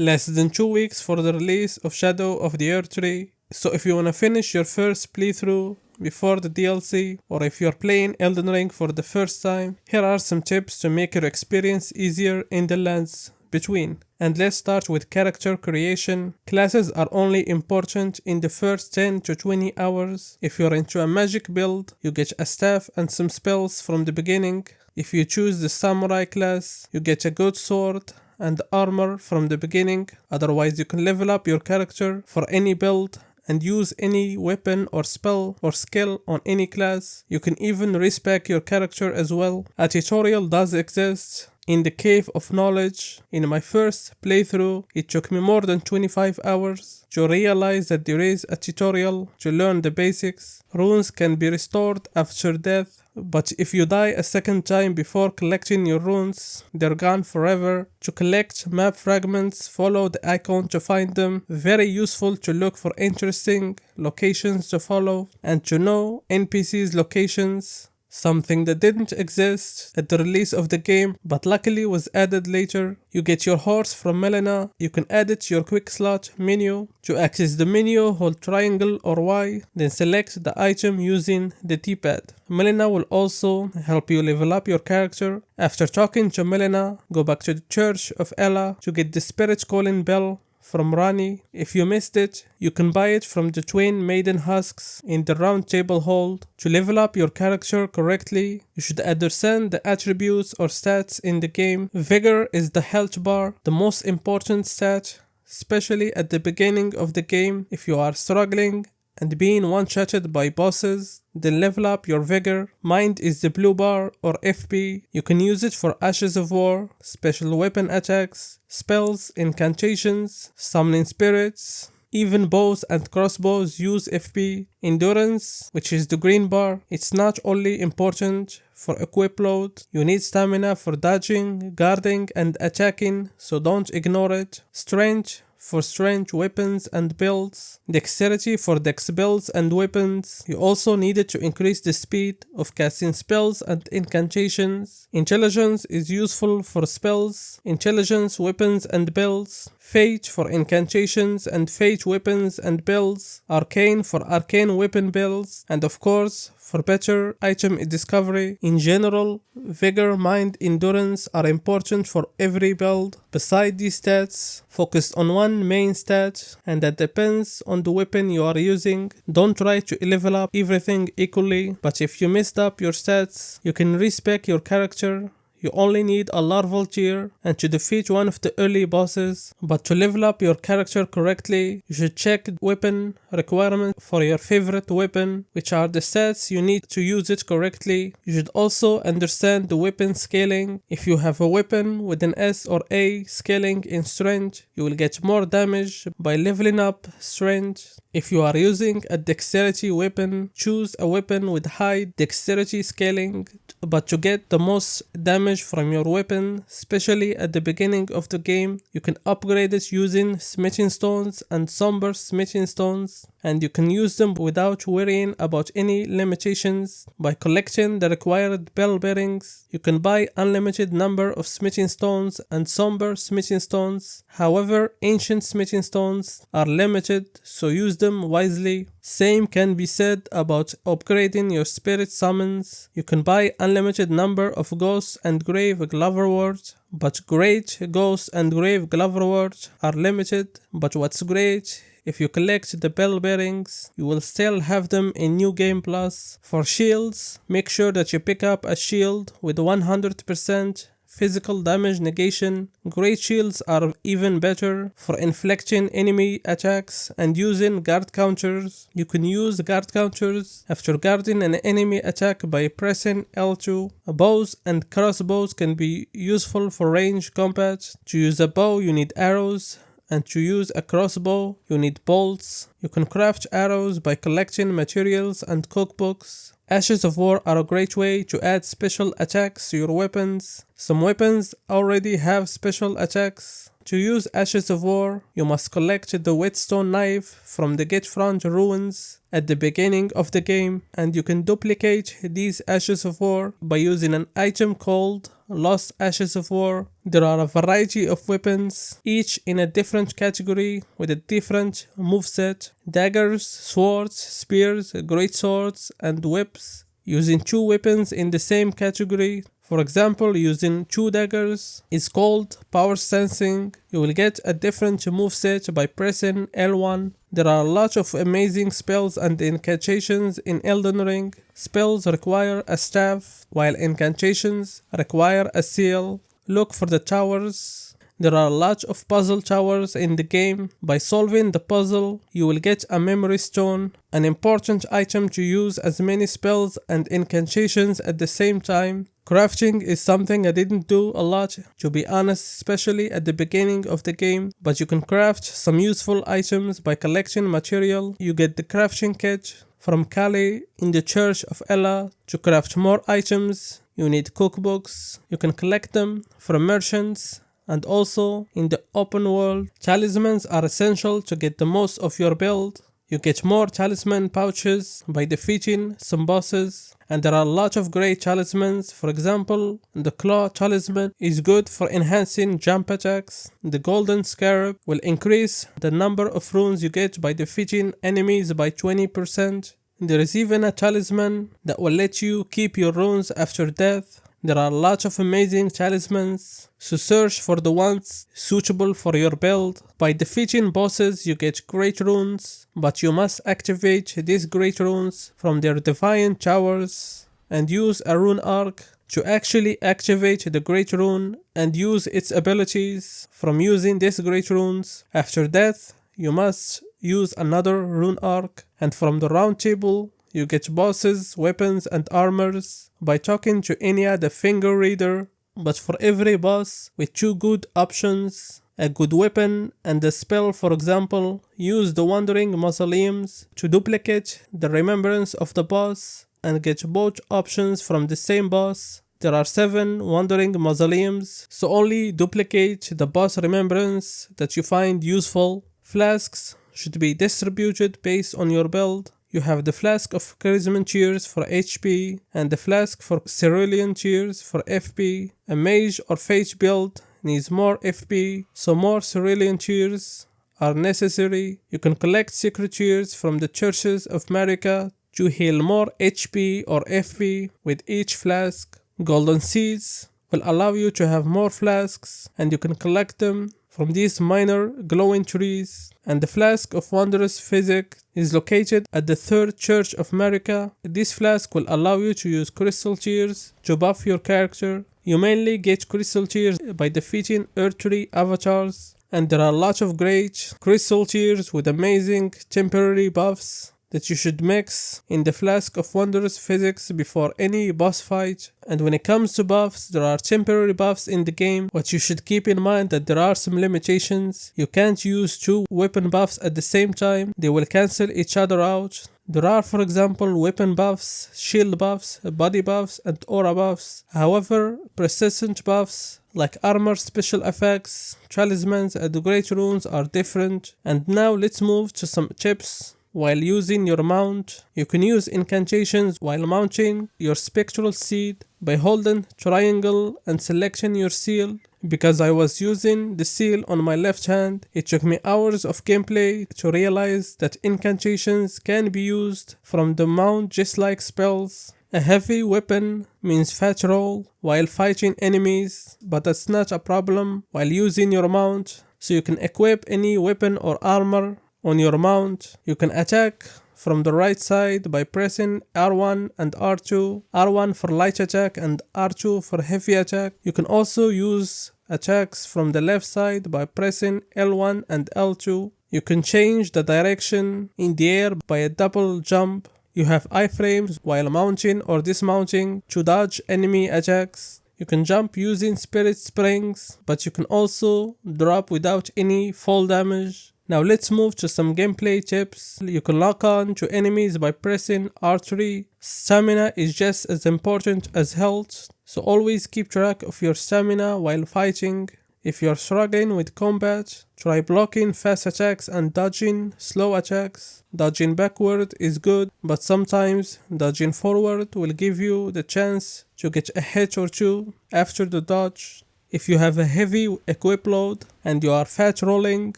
Less than 2 weeks for the release of Shadow of the Erdtree. So if you wanna finish your first playthrough before the DLC, or if you're playing Elden Ring for the first time, here are some tips to make your experience easier in the lands between. And let's start with character creation. Classes are only important in the first 10 to 20 hours. If you're into a magic build, you get a staff and some spells from the beginning. If you choose the samurai class, you get a good sword and armor from the beginning. Otherwise, you can level up your character for any build and use any weapon or spell or skill on any class. You can even respec your character as well. A tutorial does exist in the Cave of Knowledge. In my first playthrough, it took me more than 25 hours to realize that there is a tutorial to learn the basics. Runes can be restored after death, but if you die a second time before collecting your runes, they're gone forever. To collect map fragments, follow the icon to find them. Very useful to look for interesting locations to follow and to know NPCs' locations. Something that didn't exist at the release of the game, but luckily was added later. You get your horse from Melina. You can add it to your quick slot menu. To access the menu, hold triangle or Y, then select the item using the D-pad. Melina will also help you level up your character. After talking to Melina, go back to the Church of Ella to get the Spirit Calling Bell from Rani. If you missed it, you can buy it from the Twain Maiden Husks in the Round Table Hold. To level up your character correctly, you should understand the attributes or stats in the game. Vigor is the health bar, the most important stat, especially at the beginning of the game. If you are struggling and being one-shotted by bosses, then level up your vigor. Mind is the blue bar or FP. You can use it for Ashes of War, special weapon attacks, spells, incantations, summoning spirits. Even bows and crossbows use FP. Endurance, which is the green bar, it's not only important for equip load. You need stamina for dodging, guarding, and attacking, so don't ignore it. Strength for strength weapons and builds. Dexterity for dex builds and weapons. You also need it to increase the speed of casting spells and incantations. Intelligence is useful for spells, intelligence, weapons and builds. Fate for incantations and fate weapons and builds. Arcane for arcane weapon builds. And of course, for better item discovery. In general, vigor, mind, endurance are important for every build. Beside these stats, focus on one main stat, and that depends on the weapon you are using. Don't try to level up everything equally, but if you messed up your stats, you can respec your character. You only need a larval tier and to defeat one of the early bosses, but to level up your character correctly, you should check weapon requirements for your favorite weapon, which are the stats you need to use it correctly. You should also understand the weapon scaling. If you have a weapon with an S or A scaling in strength, you will get more damage by leveling up strength. If you are using a dexterity weapon, choose a weapon with high dexterity scaling, but to get the most damage from your weapon, especially at the beginning of the game, you can upgrade it using smithing stones and somber smithing stones, and you can use them without worrying about any limitations. By collecting the required bell bearings, you can buy unlimited number of smithing stones and somber smithing stones. However, ancient smithing stones are limited, so use them wisely. Same can be said about upgrading your spirit summons. You can buy unlimited number of ghosts and grave gloverworts, but great ghosts and grave gloverworts are limited. But what's great, if you collect the bell bearings, you will still have them in New Game Plus. For shields, make sure that you pick up a shield with 100% physical damage negation. Great shields are even better for inflicting enemy attacks and using guard counters. You can use guard counters after guarding an enemy attack by pressing L2. Bows and crossbows can be useful for range combat. To use a bow, you need arrows, and to use a crossbow, you need bolts. You can craft arrows by collecting materials and cookbooks. Ashes of War are a great way to add special attacks to your weapons. Some weapons already have special attacks. To use Ashes of War, you must collect the whetstone knife from the Gatefront ruins at the beginning of the game, and you can duplicate these Ashes of War by using an item called Lost Ashes of War. There are a variety of weapons, each in a different category with a different moveset. Daggers, swords, spears, great swords, and whips. Using 2 weapons in the same category. For example, using 2 daggers is called power sensing. You will get a different moveset by pressing L1. There are a lot of amazing spells and incantations in Elden Ring. Spells require a staff, while incantations require a seal. Look for the towers. There are a lot of puzzle towers in the game. By solving the puzzle, you will get a memory stone, an important item to use as many spells and incantations at the same time. Crafting is something I didn't do a lot, to be honest, especially at the beginning of the game, but you can craft some useful items by collecting material. You get the crafting kit from Kali in the Church of Ella. To craft more items, you need cookbooks. You can collect them from merchants. And also, in the open world, talismans are essential to get the most of your build. You get more talisman pouches by defeating some bosses. And there are a lot of great talismans. For example, the claw talisman is good for enhancing jump attacks. The golden scarab will increase the number of runes you get by defeating enemies by 20%. There is even a talisman that will let you keep your runes after death. There are lots of amazing talismans, so search for the ones suitable for your build. By defeating bosses you get great runes, but you must activate these great runes from their divine towers and use a rune arc to actually activate the great rune and use its abilities from using these great runes. After death you must use another rune arc, and from the round table you get bosses, weapons, and armors by talking to Enya the finger reader. But for every boss with 2 good options, a good weapon and a spell, for example, use the Wandering Mausoleums to duplicate the remembrance of the boss and get both options from the same boss. There are 7 Wandering Mausoleums, so only duplicate the boss remembrance that you find useful. Flasks should be distributed based on your build. You have the Flask of Charisma Tears for HP and the Flask for Cerulean Tears for FP. A Mage or Phage build needs more FP, so more Cerulean Tears are necessary. You can collect Secret Tears from the Churches of Marika to heal more HP or FP with each flask. Golden Seeds will allow you to have more flasks, and you can collect them from these minor glowing trees. And the Flask of Wondrous Physic is located at the 3rd Church of Marika. This flask will allow you to use Crystal Tears to buff your character. You mainly get Crystal Tears by defeating Erdtree avatars, and there are a lot of great Crystal Tears with amazing temporary buffs that you should mix in the Flask of Wondrous Physics before any boss fight. And when it comes to buffs, there are temporary buffs in the game, but you should keep in mind that there are some limitations. You can't use 2 weapon buffs at the same time, they will cancel each other out. There are, for example, weapon buffs, shield buffs, body buffs, and aura buffs. However, persistent buffs like armor, special effects, talismans, and great runes are different. And now let's move to some tips. While using your mount, you can use incantations while mounting your spectral seed by holding triangle and selecting your seal. Because I was using the seal on my left hand, it took me hours of gameplay to realize that incantations can be used from the mount just like spells. A heavy weapon means fat roll while fighting enemies, but that's not a problem while using your mount, so you can equip any weapon or armor on your mount. You can attack from the right side by pressing R1 and R2, R1 for light attack and R2 for heavy attack. You can also use attacks from the left side by pressing L1 and L2. You can change the direction in the air by a double jump. You have iframes while mounting or dismounting to dodge enemy attacks. You can jump using spirit springs, but you can also drop without any fall damage. Now let's move to some gameplay tips. You can lock on to enemies by pressing R3. Stamina is just as important as health, so always keep track of your stamina while fighting. If you are struggling with combat, try blocking fast attacks and dodging slow attacks. Dodging backward is good, but sometimes dodging forward will give you the chance to get a hit or two after the dodge. If you have a heavy equip load and you are fat rolling,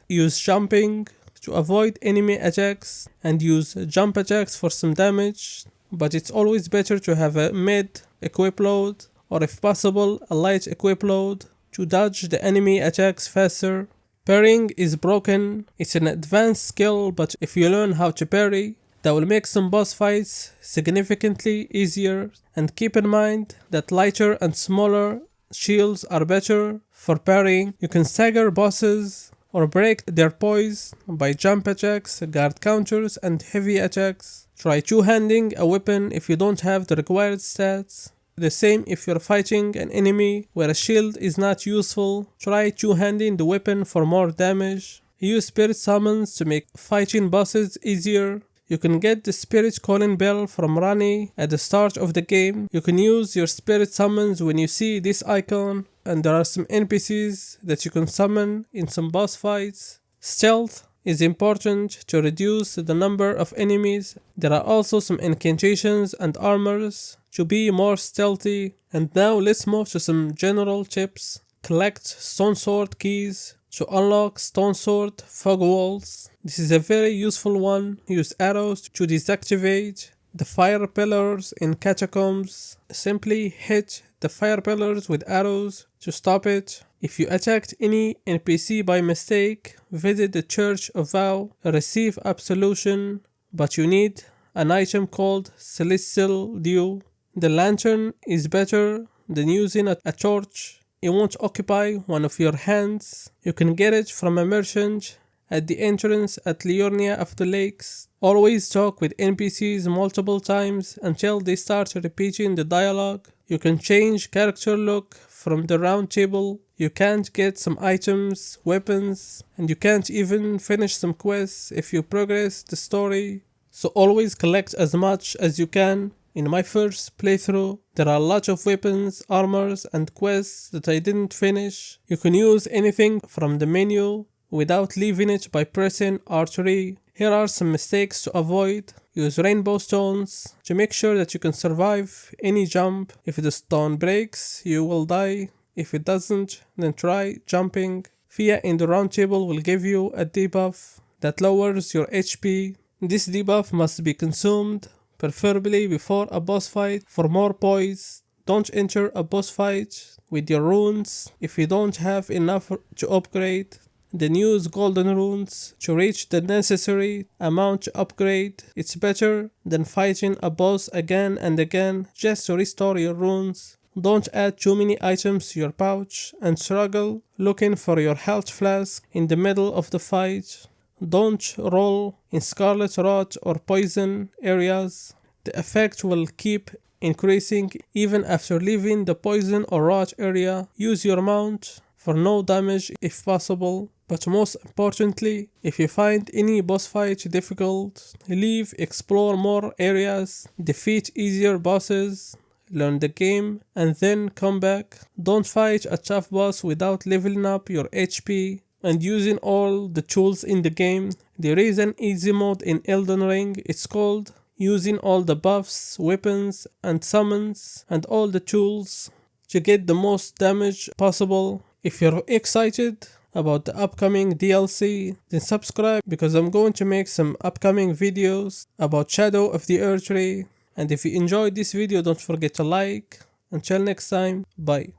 use jumping to avoid enemy attacks and use jump attacks for some damage, but it's always better to have a mid equip load or if possible a light equip load to dodge the enemy attacks faster. Parrying is broken. It's an advanced skill, but if you learn how to parry, that will make some boss fights significantly easier. And keep in mind that lighter and smaller shields are better for parrying. You can stagger bosses or break their poise by jump attacks, guard counters, and heavy attacks. Try two-handing a weapon if you don't have the required stats. The same if you're fighting an enemy where a shield is not useful, try two-handing the weapon for more damage. Use spirit summons to make fighting bosses easier. You can get the spirit calling bell from Rani at the start of the game. You can use your spirit summons when you see this icon, and there are some NPCs that you can summon in some boss fights. Stealth is important to reduce the number of enemies. There are also some incantations and armors to be more stealthy. And now let's move to some general tips. Collect stone sword keys to unlock stone sword fog walls. This is a very useful one. Use arrows to deactivate the fire pillars in catacombs. Simply hit the fire pillars with arrows to stop it. If you attacked any NPC by mistake, visit the Church of Vow, receive absolution, but you need an item called Celestial Dew. The lantern is better than using a torch. It won't occupy one of your hands. You can get it from a merchant at the entrance at Liurnia of the Lakes. Always talk with NPCs multiple times until they start repeating the dialogue. You can change character look from the round table. You can't get some items, weapons, and you can't even finish some quests if you progress the story. So always collect as much as you can. In my first playthrough, there are a lot of weapons, armors, and quests that I didn't finish. You can use anything from the menu without leaving it by pressing Erdtree. Here are some mistakes to avoid. Use rainbow stones to make sure that you can survive any jump. If the stone breaks, you will die. If it doesn't, then try jumping. Fia in the round table will give you a debuff that lowers your HP. This debuff must be consumed, preferably before a boss fight for more poise. Don't enter a boss fight with your runes if you don't have enough to upgrade. Then use golden runes to reach the necessary amount to upgrade. It's better than fighting a boss again and again just to restore your runes. Don't add too many items to your pouch and struggle looking for your health flask in the middle of the fight. Don't roll in scarlet rot or poison areas. The effect will keep increasing even after leaving the poison or rot area. Use your mount for no damage if possible. But most importantly, if you find any boss fight difficult, leave, explore more areas, defeat easier bosses, learn the game, and then come back. Don't fight a tough boss without leveling up your HP and using all the tools in the game. There is an easy mode in Elden Ring. It's called using all the buffs, weapons, and summons, and all the tools to get the most damage possible. If you're excited about the upcoming DLC, then subscribe because I'm going to make some upcoming videos about Shadow of the Erdtree. And if you enjoyed this video, don't forget to like. Until next time, bye.